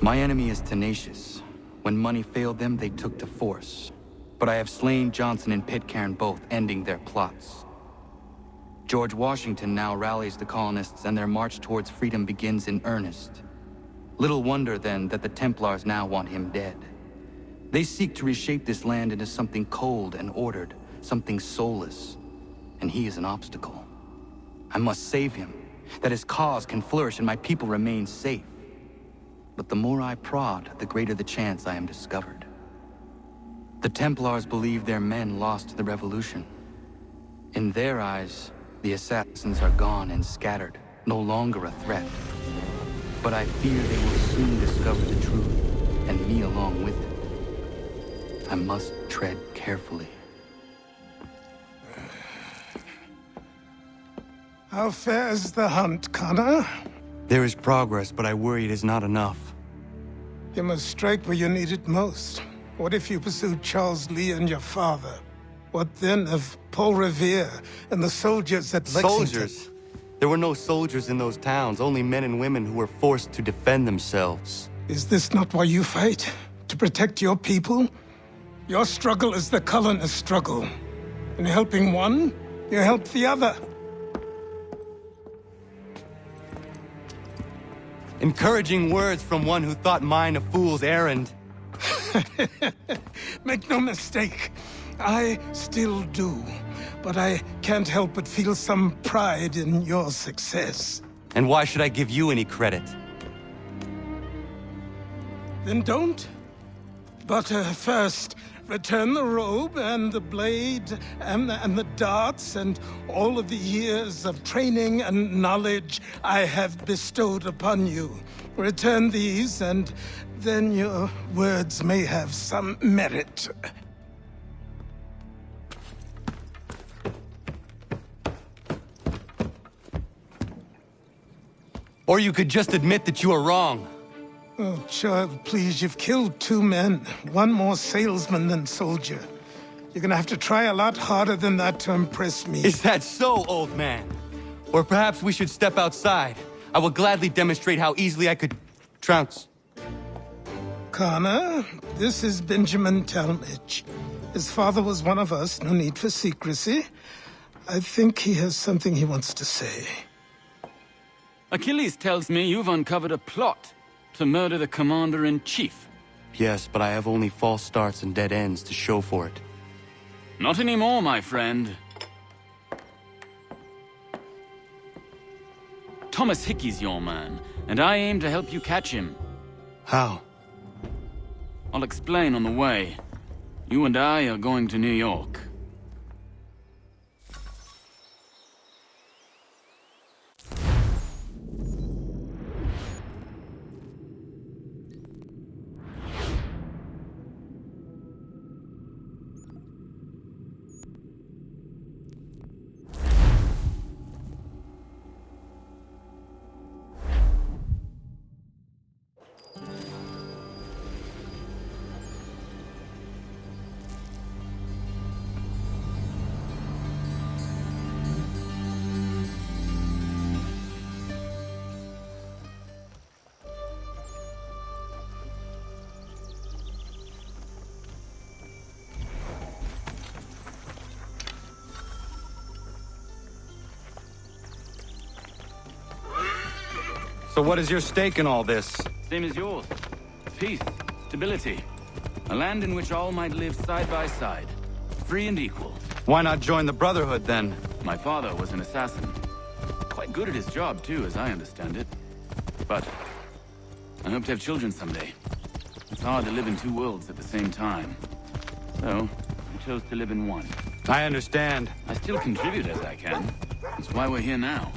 My enemy is tenacious. When money failed them, they took to force. But I have slain Johnson and Pitcairn both, ending their plots. George Washington now rallies the colonists, and their march towards freedom begins in earnest. Little wonder, then, that the Templars now want him dead. They seek to reshape this land into something cold and ordered, something soulless. And he is an obstacle. I must save him, that his cause can flourish and my people remain safe. But the more I prod, the greater the chance I am discovered. The Templars believe their men lost the revolution. In their eyes, the assassins are gone and scattered, no longer a threat. But I fear they will soon discover the truth, and me along with it. I must tread carefully. How fares the hunt, Connor? There is progress, but I worry it is not enough. You must strike where you need it most. What if you pursued Charles Lee and your father? What then of Paul Revere and the soldiers at Lexington? Soldiers? There were no soldiers in those towns, only men and women who were forced to defend themselves. Is this not why you fight? To protect your people? Your struggle is the colonist struggle. In helping one, you help the other. Encouraging words from one who thought mine a fool's errand. Make no mistake, I still do. But I can't help but feel some pride in your success. And why should I give you any credit? Then don't. But first, return the robe and the blade and the darts and all of the years of training and knowledge I have bestowed upon you. Return these, and then your words may have some merit. Or you could just admit that you are wrong. Oh, child, please, you've killed 2 men. One more salesman than soldier. You're gonna have to try a lot harder than that to impress me. Is that so, old man? Or perhaps we should step outside. I will gladly demonstrate how easily I could trounce. Connor, this is Benjamin Talmadge. His father was one of us, no need for secrecy. I think he has something he wants to say. Achilles tells me you've uncovered a plot to murder the commander-in-chief. Yes, but I have only false starts and dead ends to show for it. Not anymore, my friend. Thomas Hickey's your man, and I aim to help you catch him. How? I'll explain on the way. You and I are going to New York. So what is your stake in all this? Same as yours. Peace, stability. A land in which all might live side by side, free and equal. Why not join the Brotherhood, then? My father was an assassin. Quite good at his job, too, as I understand it. But I hope to have children someday. It's hard to live in 2 worlds at the same time. So, I chose to live in one. I understand. I still contribute as I can. That's why we're here now.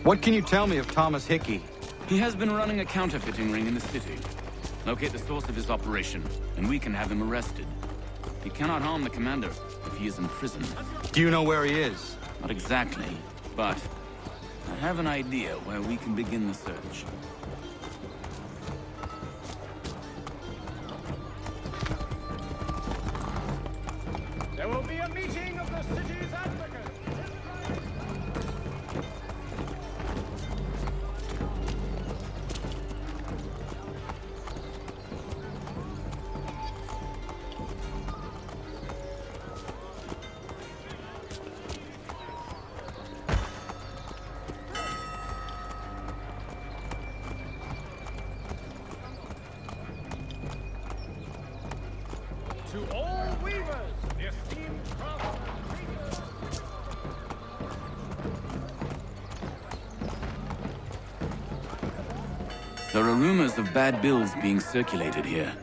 What can you tell me of Thomas Hickey? He has been running a counterfeiting ring in the city. Locate the source of his operation, and we can have him arrested. He cannot harm the commander if he is in prison. Do you know where he is? Not exactly, but I have an idea where we can begin the search. There will be a meeting of the city's advocates. To all weavers, the esteemed craftsmen. There are rumors of bad bills being circulated here.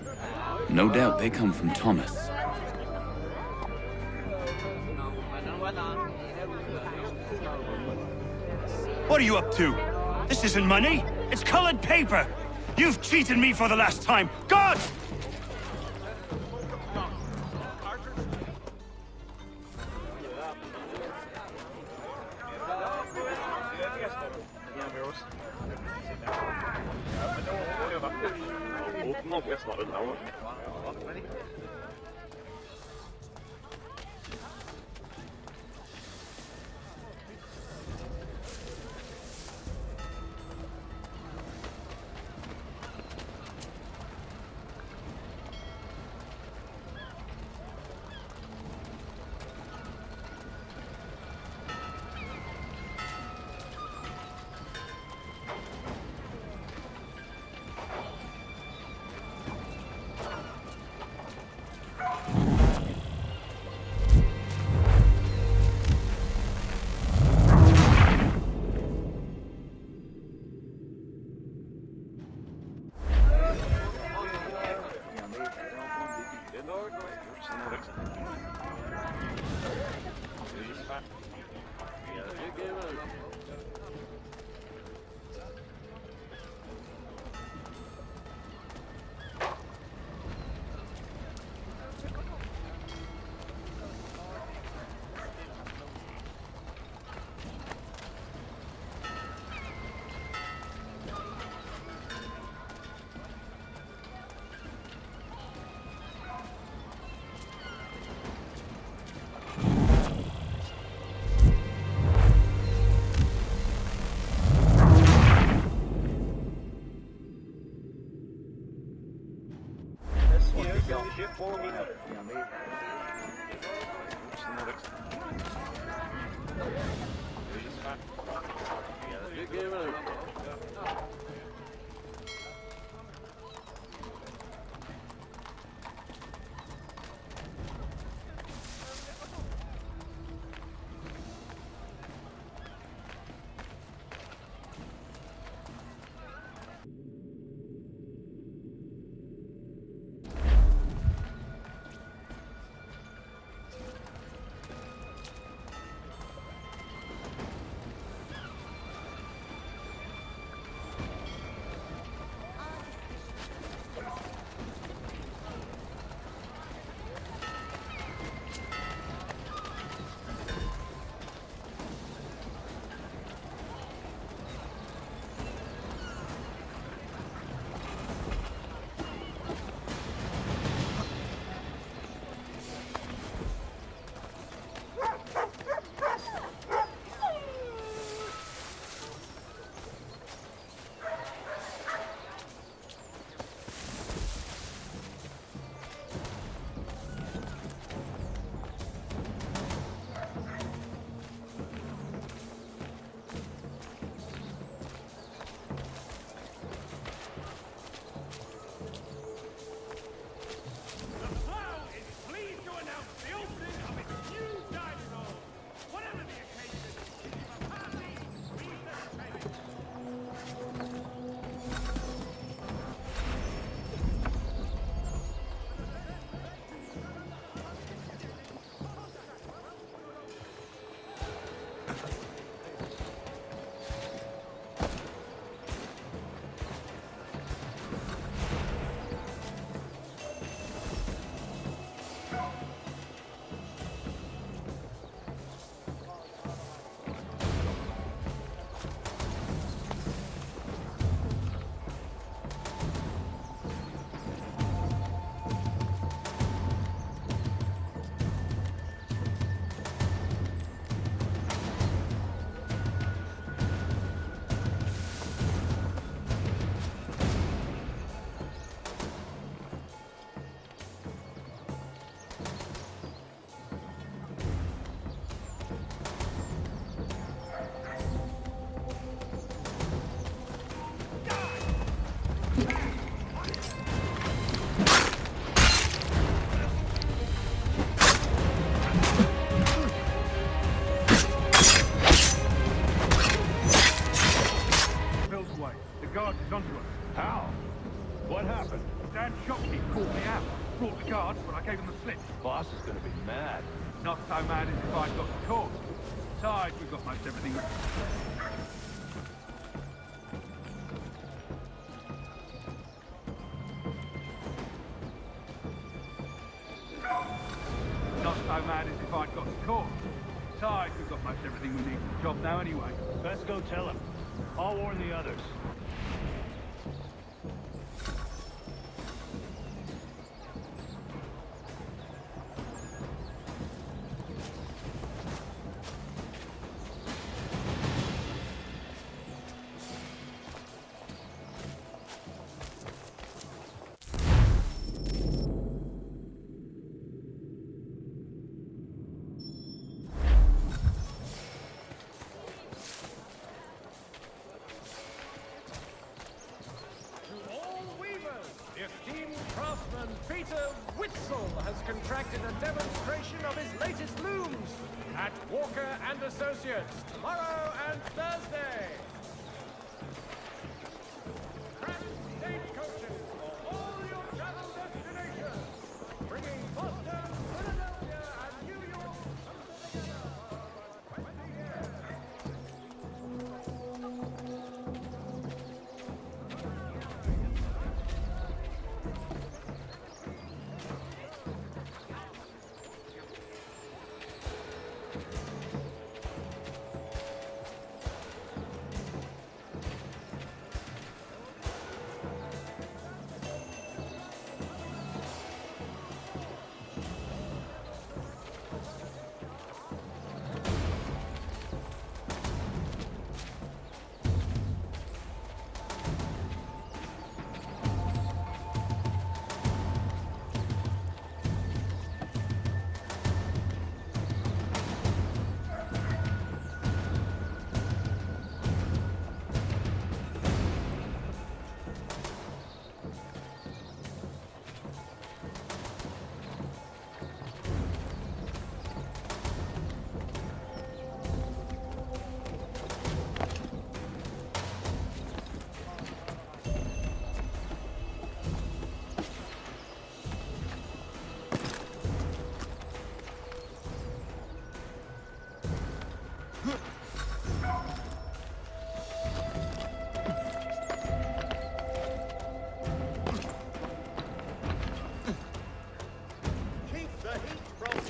No doubt they come from Thomas. What are you up to? This isn't money. It's colored paper. You've cheated me for the last time. God! What happened? Dan's shopkeep called me out. Brought the guards, but I gave him the slip. Boss is gonna be mad. Not so mad as if I'd got the cause. Besides, we've got most everything. Not so mad as if I'd got the cause. Besides, we've got most everything we need for the job now anyway. Let's go tell him. I'll warn the others. Contracted a demonstration of his latest looms at Walker and Associates tomorrow and Thursday. Craft stagecoaches for all your travel destinations, bringing Boston, Philadelphia, and New York together for 20 years.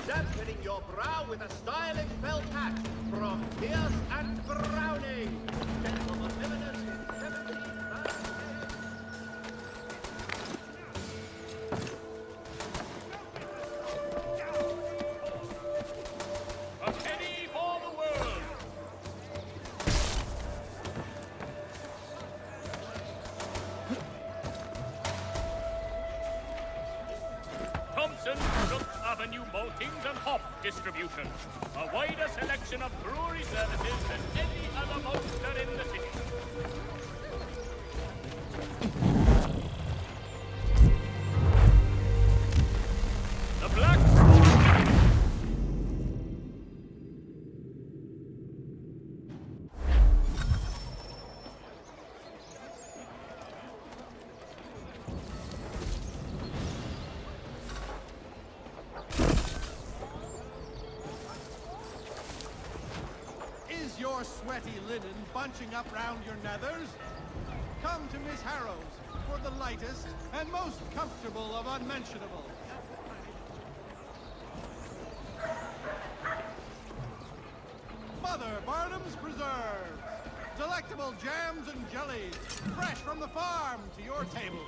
Dampening your brow with a stylish felt hat from Pierce and Browning. Gentlemen, eminent, 17 A penny for the world! Thompson Brook Avenue Maltings and Hop Distribution. A wider selection of brewery services than any other maltster in the city. The Black... your sweaty linen bunching up round your nethers? Come to Miss Harrow's for the lightest and most comfortable of unmentionable. Mother Barnum's Preserves. Delectable jams and jellies, fresh from the farm to your table.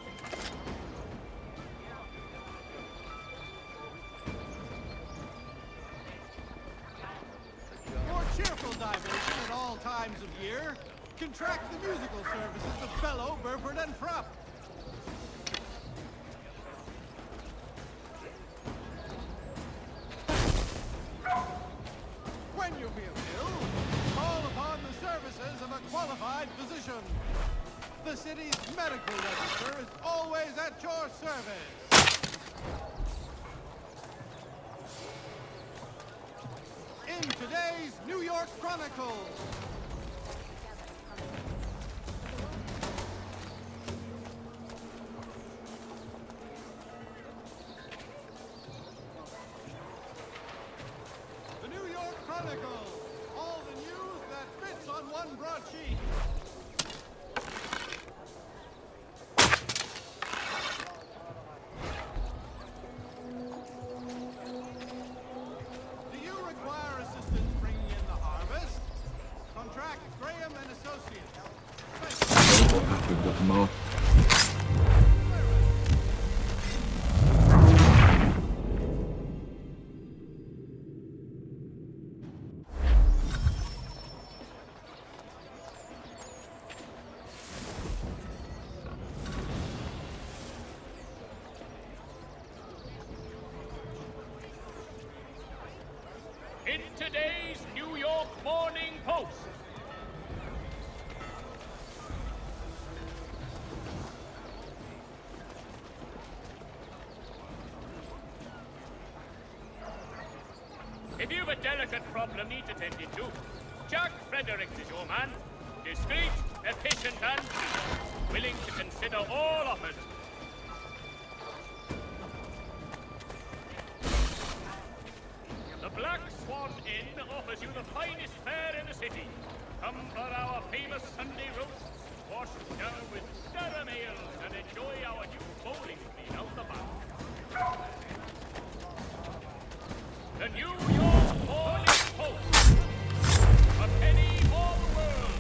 Cheerful diversion at all times of year. Contract the musical services of Bellow, Burford, and Prupp. When you feel ill, call upon the services of a qualified physician. The city's medical register is always at your service. In today's New York Chronicle. The New York Chronicle. All the news that fits on one broadsheet. Do you require assistance bringing in the harvest? Contract Graham and Associates. What happened with Mark? In today's New York Morning Post. If you've a delicate problem need attended to, Jack Fredericks is your man. Discreet, efficient, and willing to consider all offers. The Black Swan Inn offers you the finest fare in the city. Come for our famous Sunday roasts, washed down with stirrum ales, and enjoy our new bowling green out the back. The New York Morning Post. A penny for the world.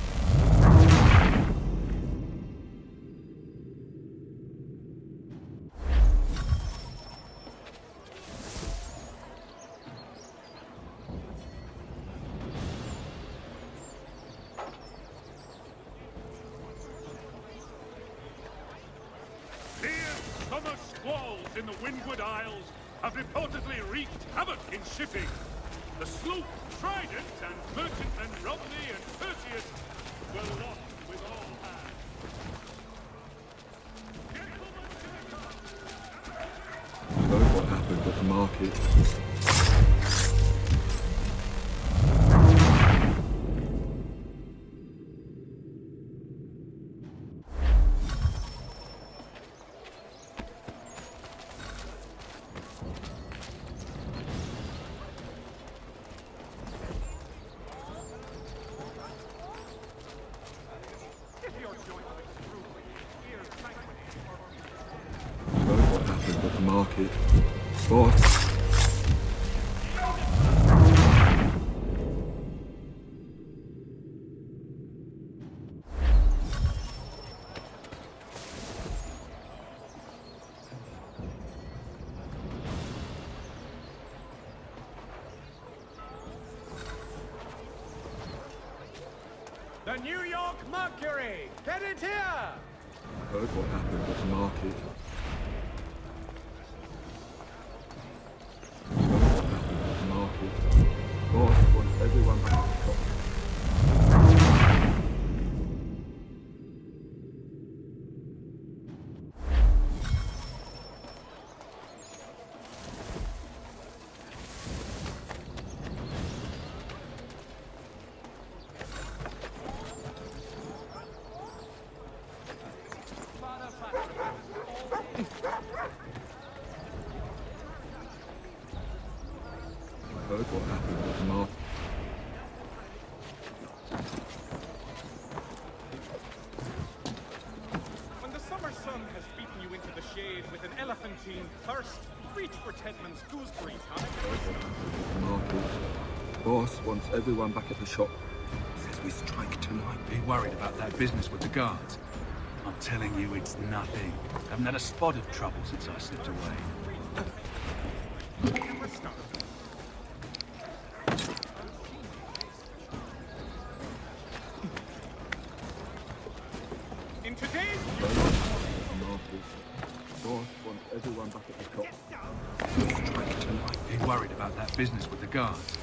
Fierce summer squalls in the Windward Isles have reportedly wreaked havoc in shipping. The sloop Trident and merchantmen Romney and Perseus were lost with all hands. Heard what happened at the market. Heard what happened at the market. Boss. The New York Mercury! Get it here! Heard what happened at the market. Heard what happened at the market. Boss wants everyone back at the shop. Heard what happened at the market. When the summer sun has beaten you into the shade with an elephantine thirst, reach for Tedman's gooseberry tonic. The market. Boss wants everyone back at the shop. Says we strike tonight. Be worried about that business with the guards. I'm telling you, it's nothing. Haven't had a spot of trouble since I slipped away. In today's The market. Boss wants everyone back at the shop. Strike tonight. Be worried about that business with the guards.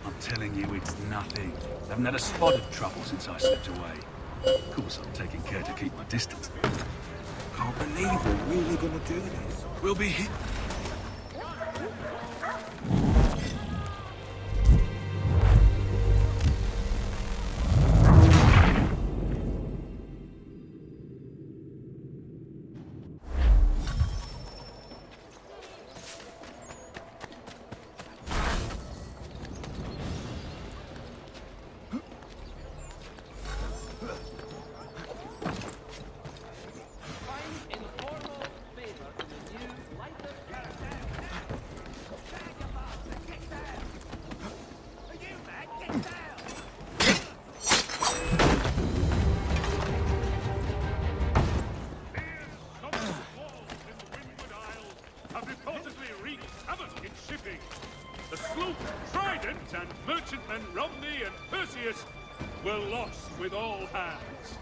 I'm telling you, it's nothing. Haven't had a spot of trouble since I slipped away. Of course, I'm taking care to keep my distance. Can't believe we're really gonna do this. We'll be hit. The sloop Trident and merchantmen Romney and Perseus were lost with all hands.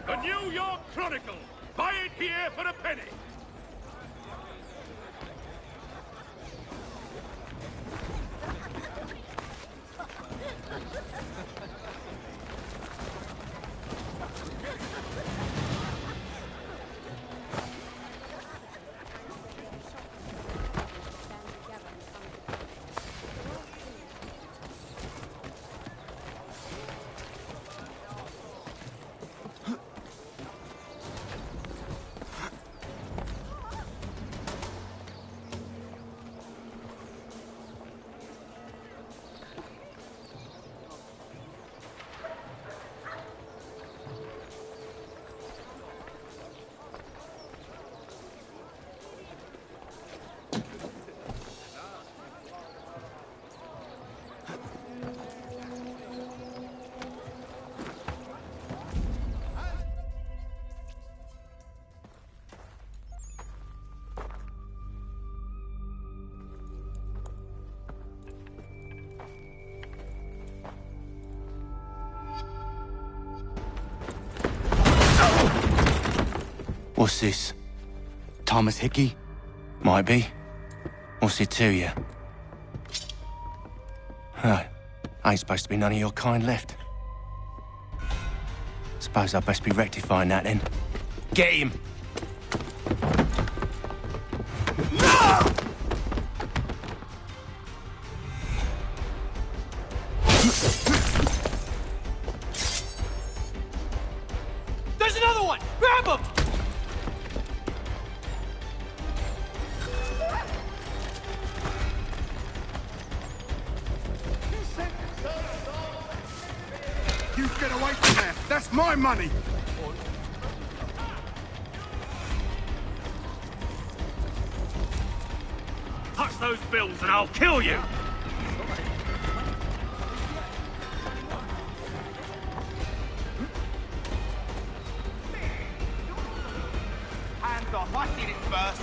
The New York Chronicle! Buy it here for a penny! What's this? Thomas Hickey? Might be. What's it to you? Huh. Ain't supposed to be none of your kind left. Suppose I'd best be rectifying that then. Get him! There's another one! Grab him! You get away from there! That's my money! Touch those bills and I'll kill you! Hands off, I seen it first.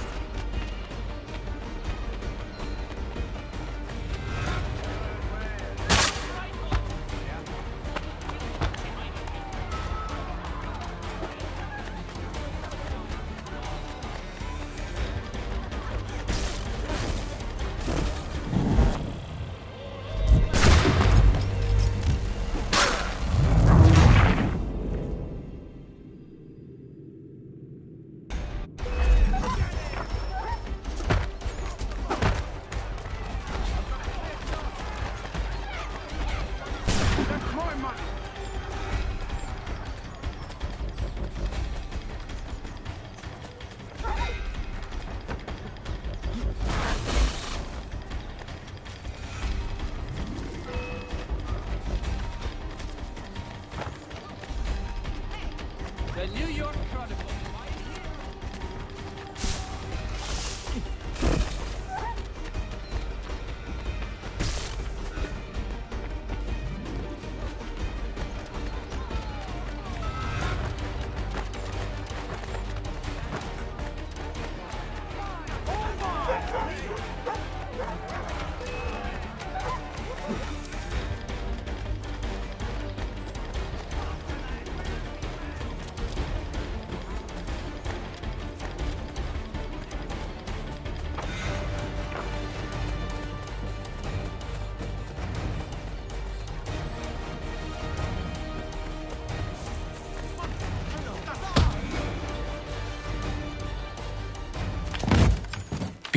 The New York Chronicle.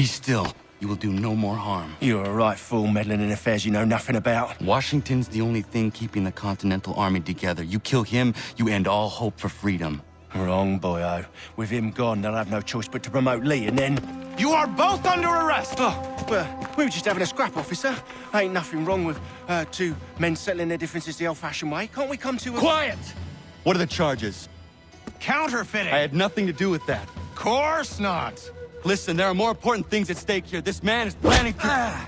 Be still. You will do no more harm. You're a right fool meddling in affairs you know nothing about. Washington's the only thing keeping the Continental Army together. You kill him, you end all hope for freedom. Wrong, boyo. With him gone, they'll have no choice but to promote Lee, and then... You are both under arrest! Oh, well, we were just having a scrap, officer. Ain't nothing wrong with two men settling their differences the old-fashioned way. Can't we come to a... Quiet! What are the charges? Counterfeiting! I had nothing to do with that. Course not! Listen, there are more important things at stake here. This man is planning to...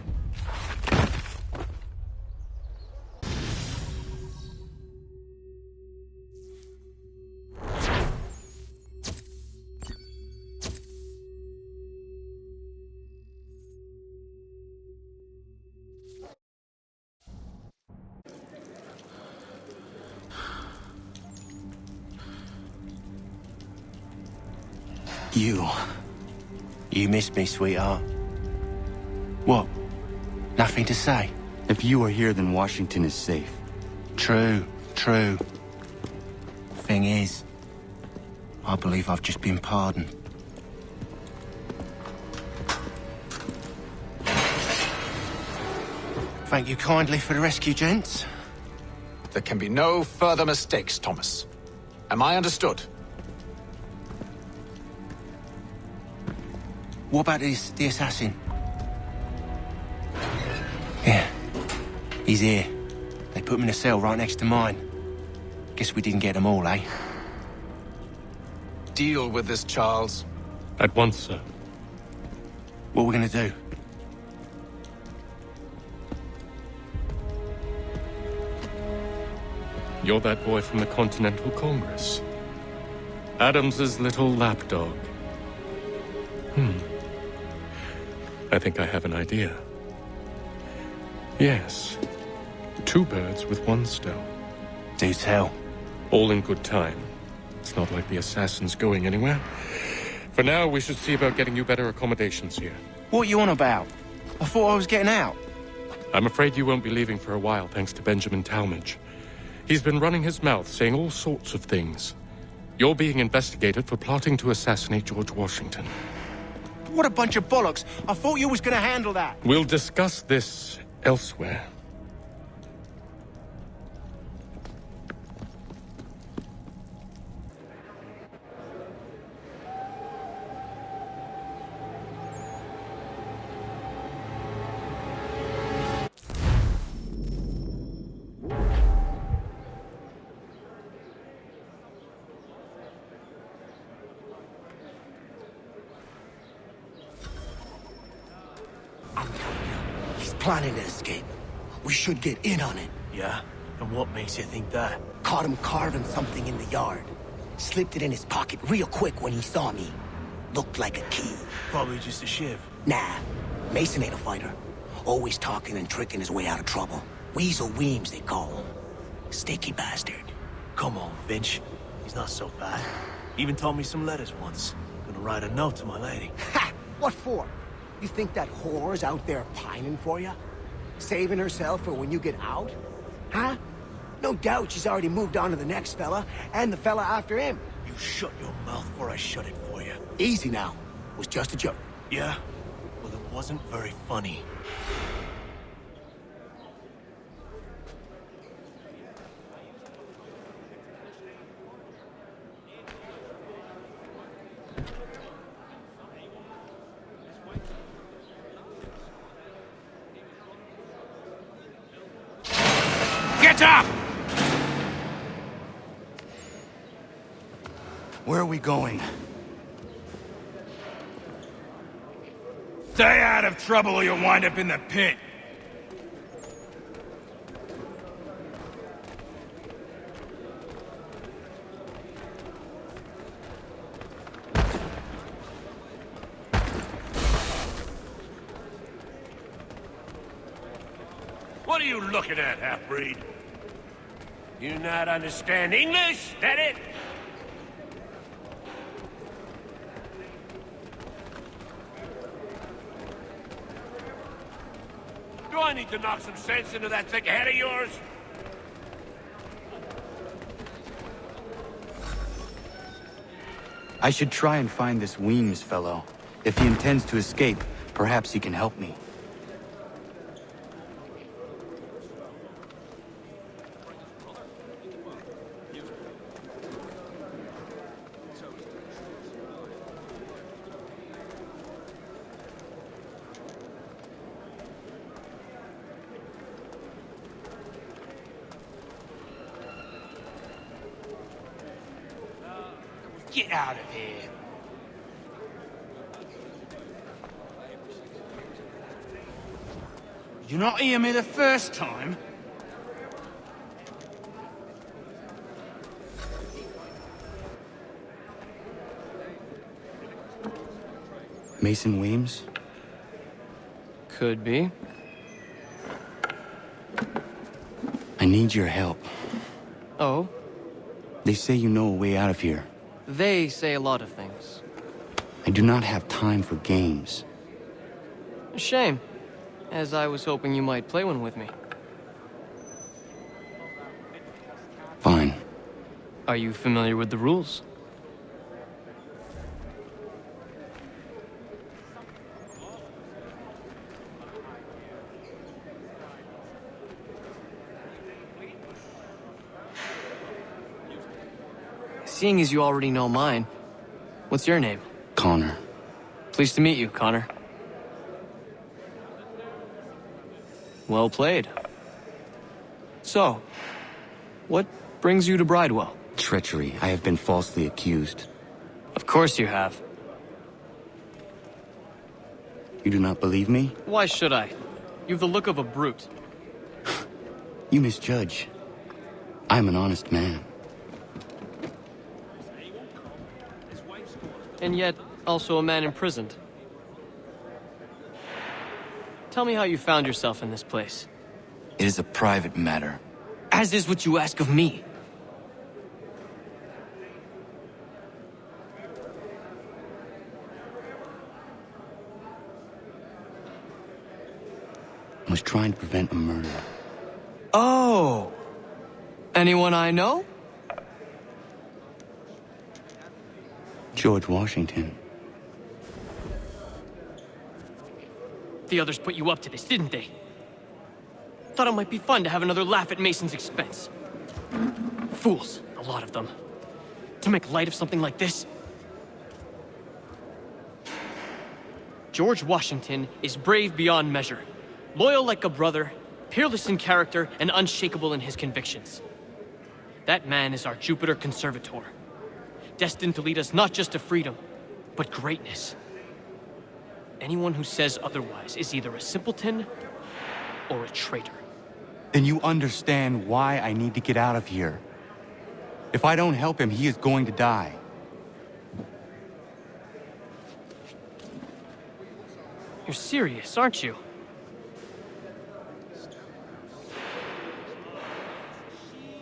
You missed me, sweetheart. What? Nothing to say? If you are here, then Washington is safe. True. Thing is, I believe I've just been pardoned. Thank you kindly for the rescue, gents. There can be no further mistakes, Thomas. Am I understood? What about the assassin? Yeah, he's here. They put him in a cell right next to mine. Guess we didn't get them all, eh? Deal with this, Charles. At once, sir. What are we gonna do? You're that boy from the Continental Congress. Adams's little lapdog. I think I have an idea. Yes. 2 birds with 1 stone. Do tell. All in good time. It's not like the assassin's going anywhere. For now, we should see about getting you better accommodations here. What are you on about? I thought I was getting out. I'm afraid you won't be leaving for a while, thanks to Benjamin Talmadge. He's been running his mouth, saying all sorts of things. You're being investigated for plotting to assassinate George Washington. What a bunch of bollocks. I thought you was gonna handle that. We'll discuss this elsewhere. Planning to escape. We should get in on it. Yeah? And what makes you think that? Caught him carving something in the yard. Slipped it in his pocket real quick when he saw me. Looked like a key. Probably just a shiv. Nah. Mason ain't a fighter. Always talking and tricking his way out of trouble. Weasel Weems, they call him. Sticky bastard. Come on, Finch. He's not so bad. Even told me some letters once. Gonna write a note to my lady. Ha! What for? You think that whore's out there pining for you? Saving herself for when you get out? Huh? No doubt she's already moved on to the next fella, and the fella after him. You shut your mouth before I shut it for you. Easy now. It was just a joke. Yeah? Well, it wasn't very funny. Get up! Where are we going? Stay out of trouble or you'll wind up in the pit. What are you looking at, half-breed? You not understand English, that it? Do I need to knock some sense into that thick head of yours? I should try and find this Weems fellow. If he intends to escape, Perhaps he can help me. Get out of here. Did you not hear me the first time? Mason Weems? Could be. I need your help. Oh? They say you know a way out of here. They say a lot of things. I do not have time for games. A shame, as I was hoping you might play one with me. Fine. Are you familiar with the rules? Seeing as you already know mine, what's your name? Connor. Pleased to meet you, Connor. Well played. So, what brings you to Bridewell? Treachery. I have been falsely accused. Of course you have. You do not believe me? Why should I? You've the look of a brute. You misjudge. I am an honest man. And yet, also a man imprisoned. Tell me how you found yourself in this place. It is a private matter. As is what you ask of me. I was trying to prevent a murder. Oh! Anyone I know? George Washington. The others put you up to this, didn't they? Thought it might be fun to have another laugh at Mason's expense. Fools, a lot of them. To make light of something like this. George Washington is brave beyond measure, loyal like a brother, peerless in character, and unshakable in his convictions. That man is our Jupiter Conservator, destined to lead us not just to freedom, but greatness. Anyone who says otherwise is either a simpleton or a traitor. Then you understand why I need to get out of here. If I don't help him, he is going to die. You're serious, aren't you?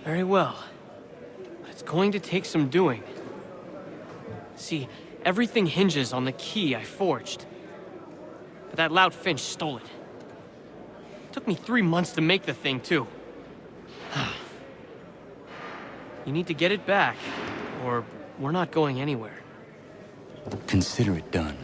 Very well. But it's going to take some doing. See, everything hinges on the key I forged. But that loud Finch stole it. Took me 3 months to make the thing, too. You need to get it back, or we're not going anywhere. Consider it done.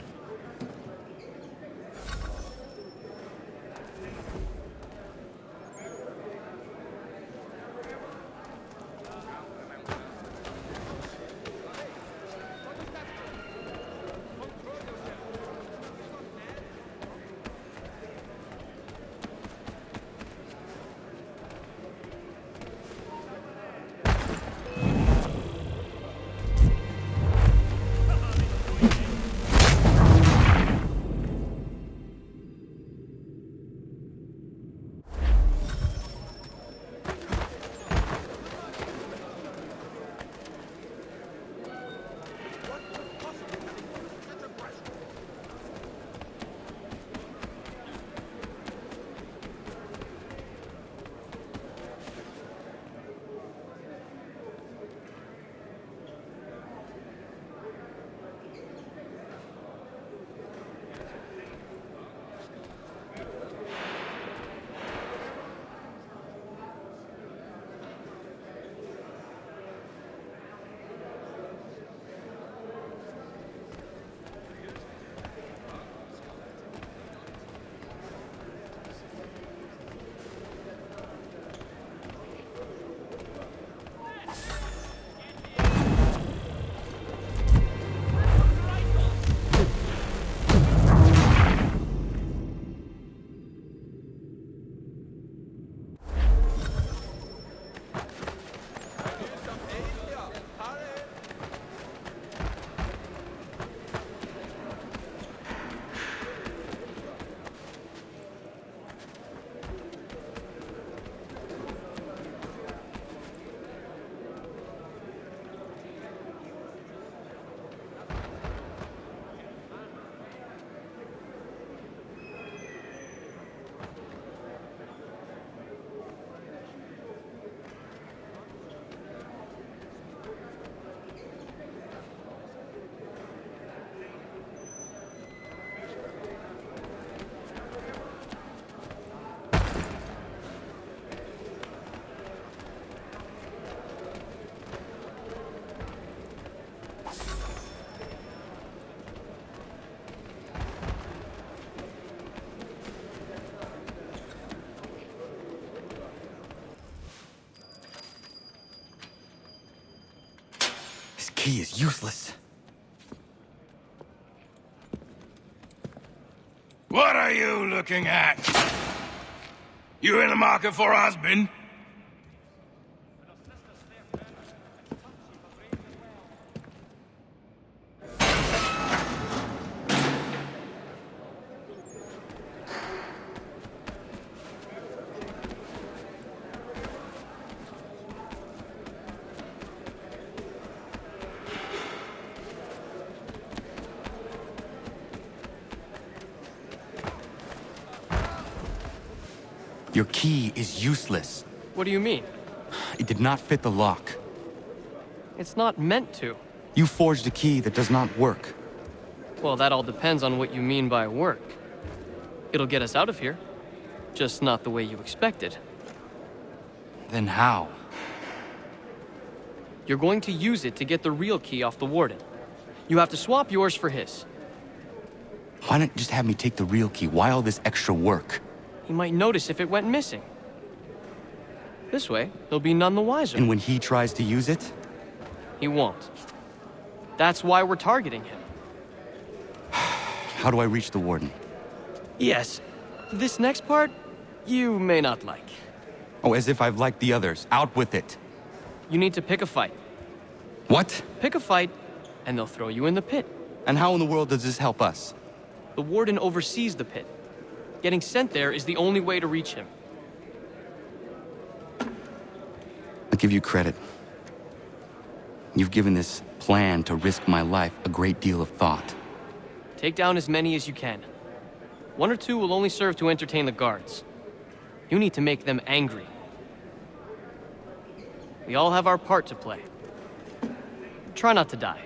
key is useless. What are you looking at? You in the market for a husband? Your key is useless. What do you mean? It did not fit the lock. It's not meant to. You forged a key that does not work. Well, that all depends on what you mean by work. It'll get us out of here. Just not the way you expected. Then how? You're going to use it to get the real key off the Warden. You have to swap yours for his. Why not just have me take the real key? Why all this extra work? He might notice if it went missing. This way, he'll be none the wiser. And when he tries to use it? He won't. That's why we're targeting him. How do I reach the Warden? Yes. This next part, you may not like. Oh, as if I've liked the others. Out with it. You need to pick a fight. What? Pick a fight, and they'll throw you in the pit. And how in the world does this help us? The Warden oversees the pit. Getting sent there is the only way to reach him. I'll give you credit. You've given this plan to risk my life a great deal of thought. Take down as many as you can. 1 or 2 will only serve to entertain the guards. You need to make them angry. We all have our part to play. Try not to die.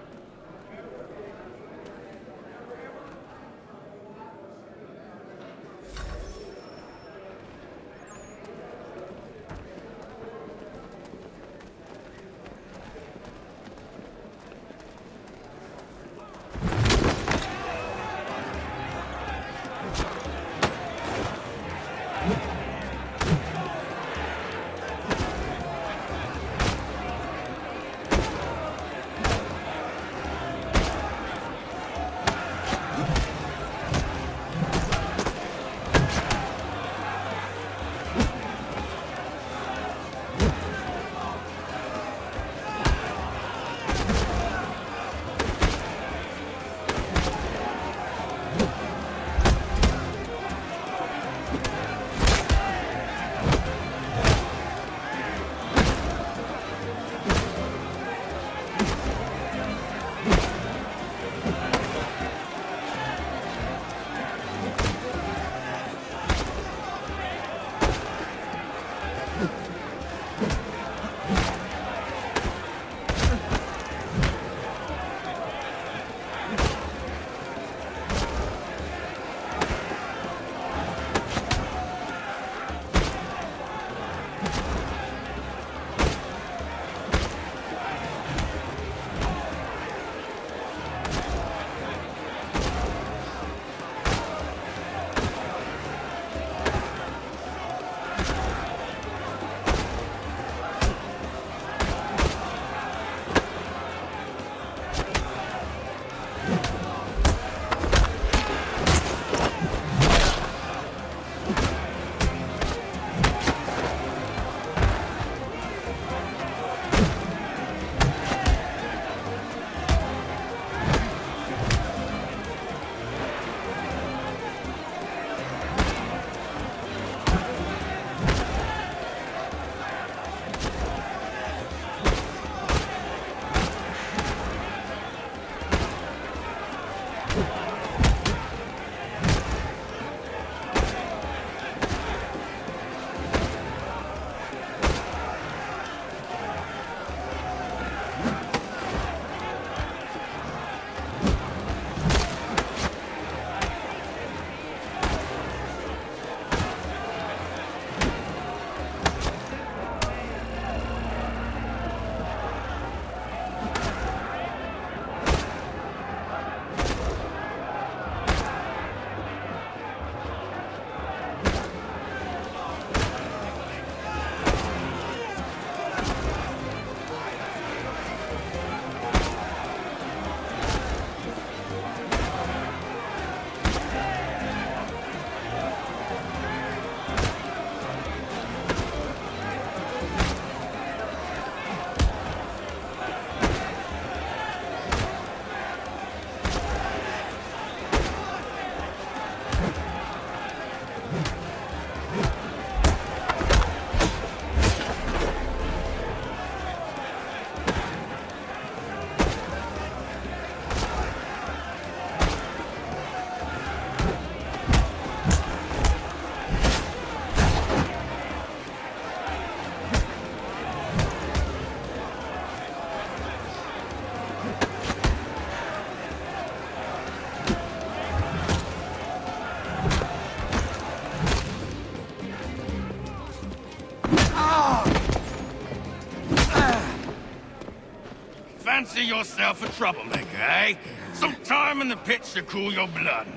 yourself a troublemaker, eh? Some time in the pits to cool your blood.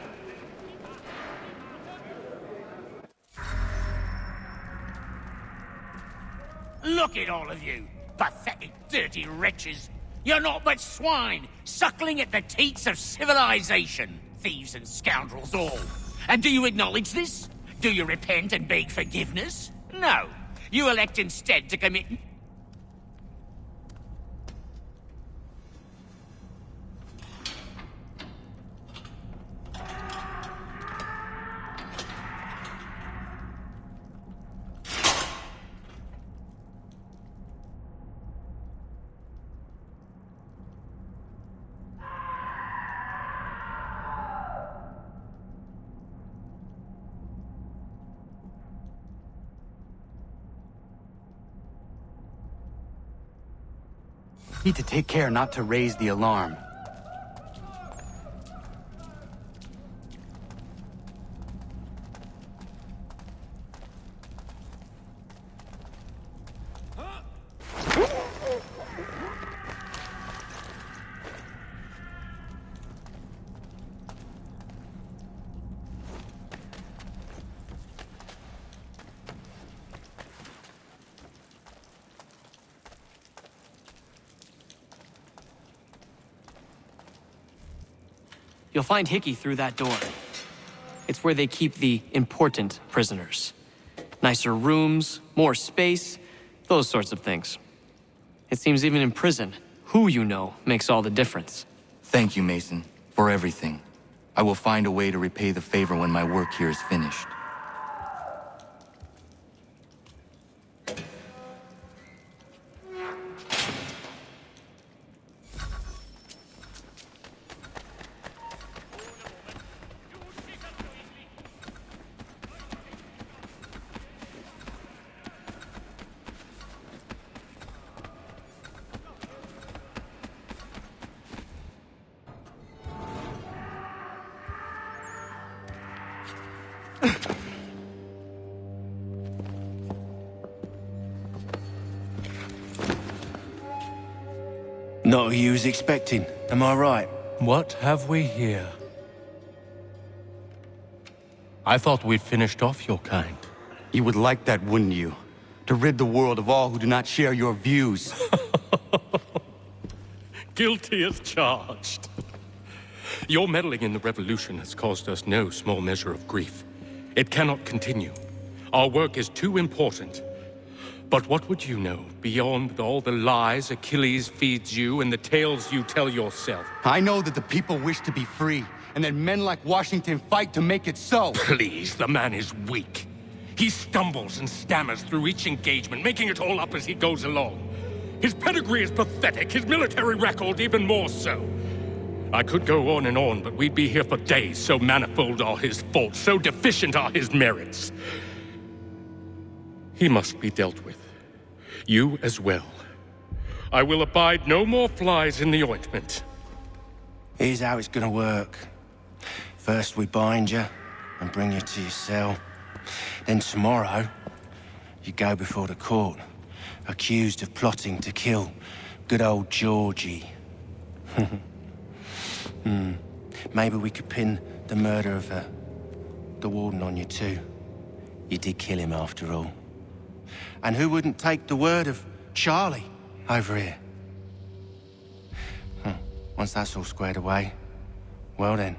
Look at all of you, pathetic, dirty wretches. You're not but swine, suckling at the teats of civilization. Thieves and scoundrels all. And do you acknowledge this? Do you repent and beg forgiveness? No. You elect instead to commit... Need to take care not to raise the alarm. You'll find Hickey through that door. It's where they keep the important prisoners. Nicer rooms, more space, those sorts of things. It seems even in prison, who you know makes all the difference. Thank you, Mason, for everything. I will find a way to repay the favor when my work here is finished. Not who you was expecting, am I right? What have we here? I thought we'd finished off your kind. You would like that, wouldn't you? To rid the world of all who do not share your views. Guilty as charged. Your meddling in the revolution has caused us no small measure of grief. It cannot continue. Our work is too important. But what would you know beyond all the lies Achilles feeds you and the tales you tell yourself? I know that the people wish to be free, and that men like Washington fight to make it so. Please, the man is weak. He stumbles and stammers through each engagement, making it all up as he goes along. His pedigree is pathetic, his military record even more so. I could go on and on, but we'd be here for days, so manifold are his faults, so deficient are his merits. He must be dealt with. You as well. I will abide no more flies in the ointment. Here's how it's gonna work. First we bind you and bring you to your cell. Then tomorrow, you go before the court, accused of plotting to kill good old Georgie. Maybe we could pin the murder of the warden on you too. You did kill him after all. And who wouldn't take the word of Charlie over here? Once that's all squared away, well then.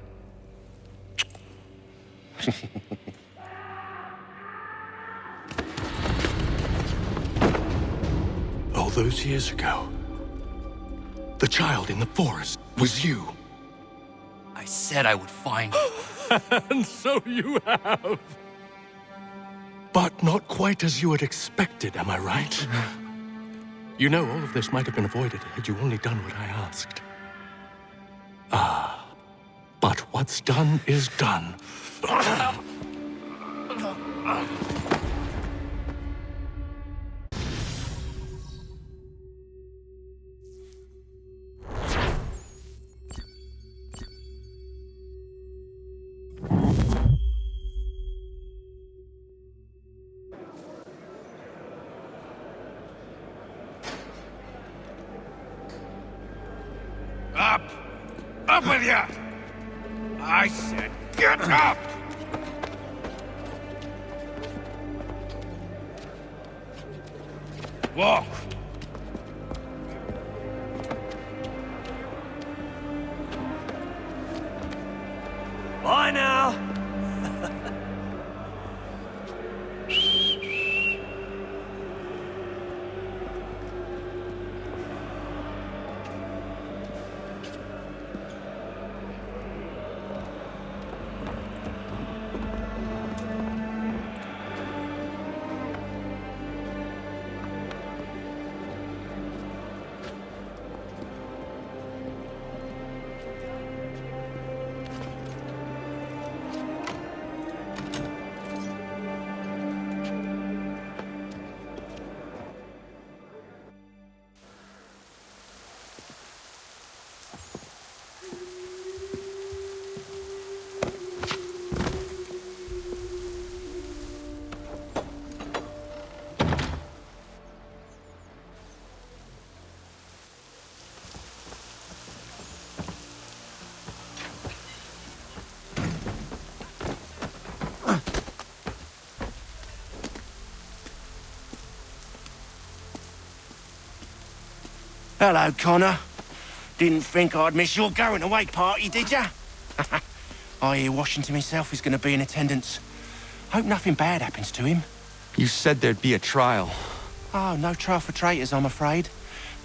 All those years ago, the child in the forest was you. I said I would find you. And so you have. But not quite as you had expected, am I right? You know, all of this might have been avoided had you only done what I asked. But what's done is done. Up with you! I said, get up! Walk! Bye now! Hello, Connor. Didn't think I'd miss your going-away party, did ya? I hear Washington himself is going to be in attendance. Hope nothing bad happens to him. You said there'd be a trial. Oh, no trial for traitors, I'm afraid.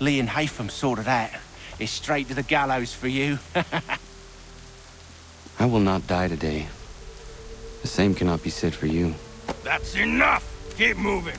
Lee and Haytham sorted that. It's straight to the gallows for you. I will not die today. The same cannot be said for you. That's enough! Keep moving!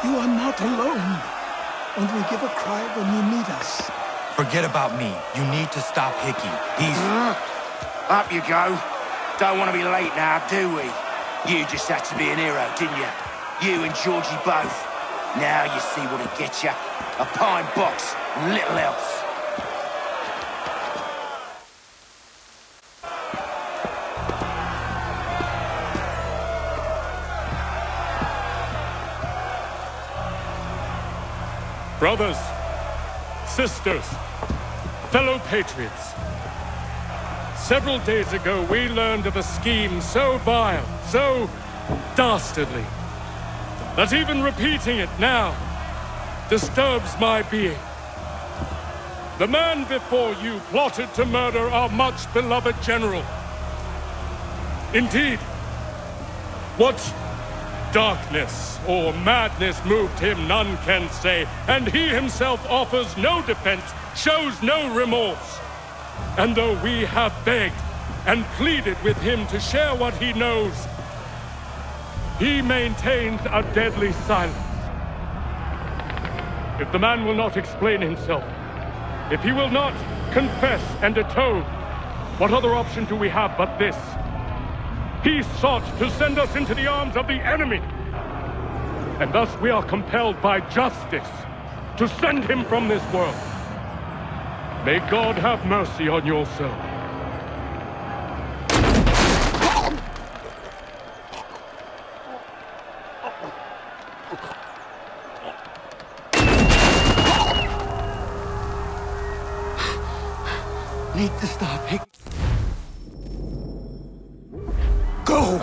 You are not alone. Only give a cry when you need us. Forget about me. You need to stop Hickey. He's... Up you go. Don't want to be late now, do we? You just had to be an hero, didn't you? You and Georgie both. Now you see what it gets you. A pine box, and little else. Brothers, sisters, fellow patriots. Several days ago, we learned of a scheme so vile, so dastardly, that even repeating it now disturbs my being. The man before you plotted to murder our much-beloved general. Indeed, what darkness or madness moved him, none can say, and he himself offers no defense, shows no remorse. And though we have begged and pleaded with him to share what he knows, he maintains a deadly silence. If the man will not explain himself, if he will not confess and atone, what other option do we have but this? He sought to send us into the arms of the enemy. And thus we are compelled by justice to send him from this world. May God have mercy on your soul. Need to stop Hick. Go!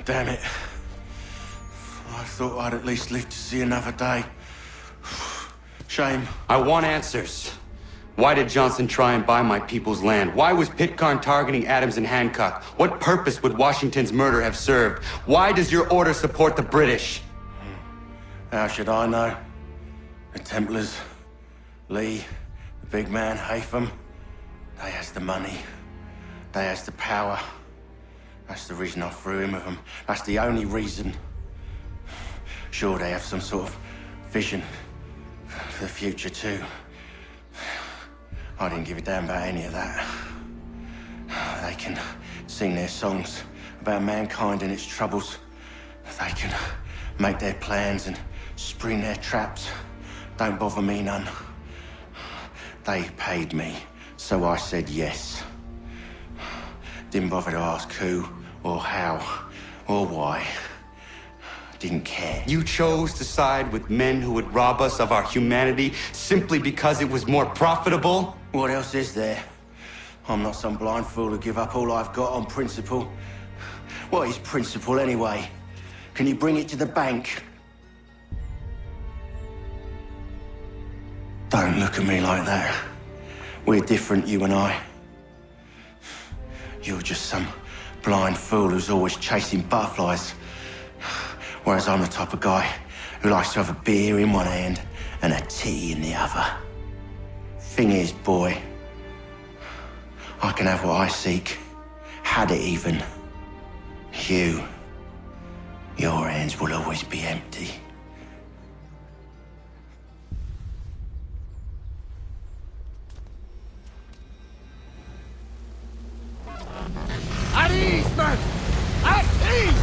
Damn it. I thought I'd at least live to see another day. Shame. I want answers. Why did Johnson try and buy my people's land? Why was Pitcairn targeting Adams and Hancock? What purpose would Washington's murder have served? Why does your order support the British? How should I know? The Templars, Lee, the big man, Haytham, they has the money. They has the power. That's the reason I threw in with them. That's the only reason. Sure, they have some sort of vision for the future too. I didn't give a damn about any of that. They can sing their songs about mankind and its troubles. They can make their plans and spring their traps. Don't bother me none. They paid me, so I said yes. Didn't bother to ask who, or how, or why. Didn't care. You chose to side with men who would rob us of our humanity simply because it was more profitable? What else is there? I'm not some blind fool to give up all I've got on principle. What is principle anyway? Can you bring it to the bank? Don't look at me like that. We're different, you and I. You're just some blind fool who's always chasing butterflies. Whereas I'm the type of guy who likes to have a beer in one hand and a tea in the other. Thing is, boy, I can have what I seek. Had it even. Your hands will always be empty. At ease, man! At ease!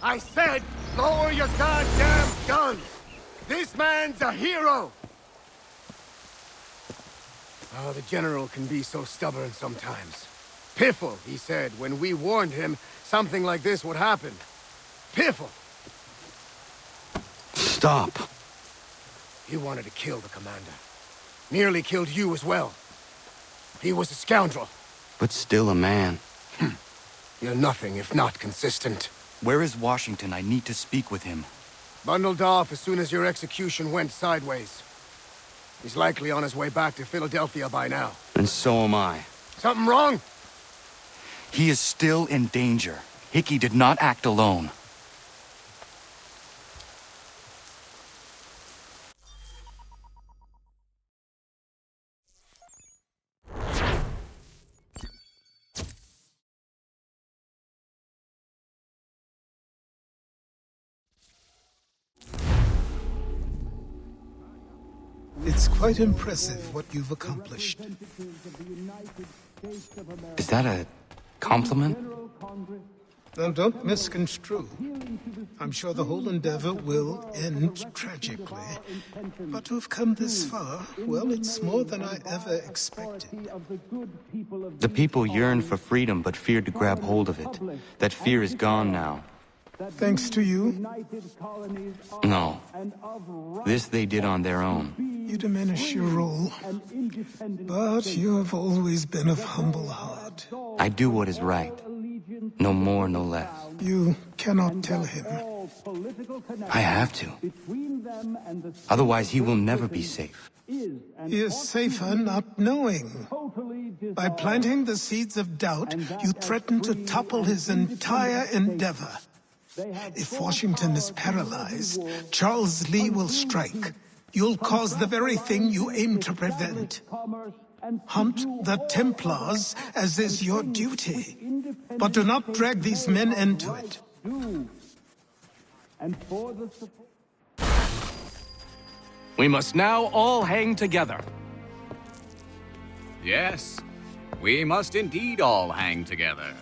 I said, lower your goddamn guns! This man's a hero! Oh, the General can be so stubborn sometimes. Piffle, he said, when we warned him something like this would happen. Piffle! Stop. He wanted to kill the commander. Nearly killed you as well. He was a scoundrel. But still a man. You're nothing if not consistent. Where is Washington? I need to speak with him. Bundled off as soon as your execution went sideways. He's likely on his way back to Philadelphia by now. And so am I. Something wrong? He is still in danger. Hickey did not act alone. It's quite impressive what you've accomplished. Is that a compliment? Now, don't misconstrue. I'm sure the whole endeavor will end tragically. But to have come this far, well, it's more than I ever expected. The people yearn for freedom but feared to grab hold of it. That fear is gone now. Thanks to you? No. This they did on their own. You diminish your role. But you have always been of humble heart. I do what is right. No more, no less. You cannot tell him. I have to. Otherwise, he will never be safe. He is safer not knowing. By planting the seeds of doubt, you threaten to topple his entire endeavor. If Washington is paralyzed, Charles Lee will strike. You'll cause the very thing you aim to prevent. Hunt the Templars, as is your duty. But do not drag these men into it. We must now all hang together. Yes, we must indeed all hang together.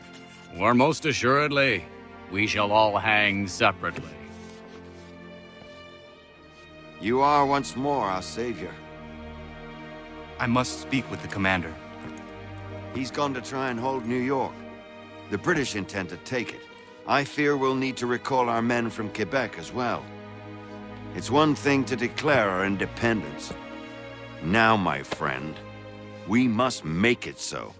Or most assuredly, we shall all hang separately. You are once more our savior. I must speak with the commander. He's gone to try and hold New York. The British intend to take it. I fear we'll need to recall our men from Quebec as well. It's one thing to declare our independence. Now, my friend, we must make it so.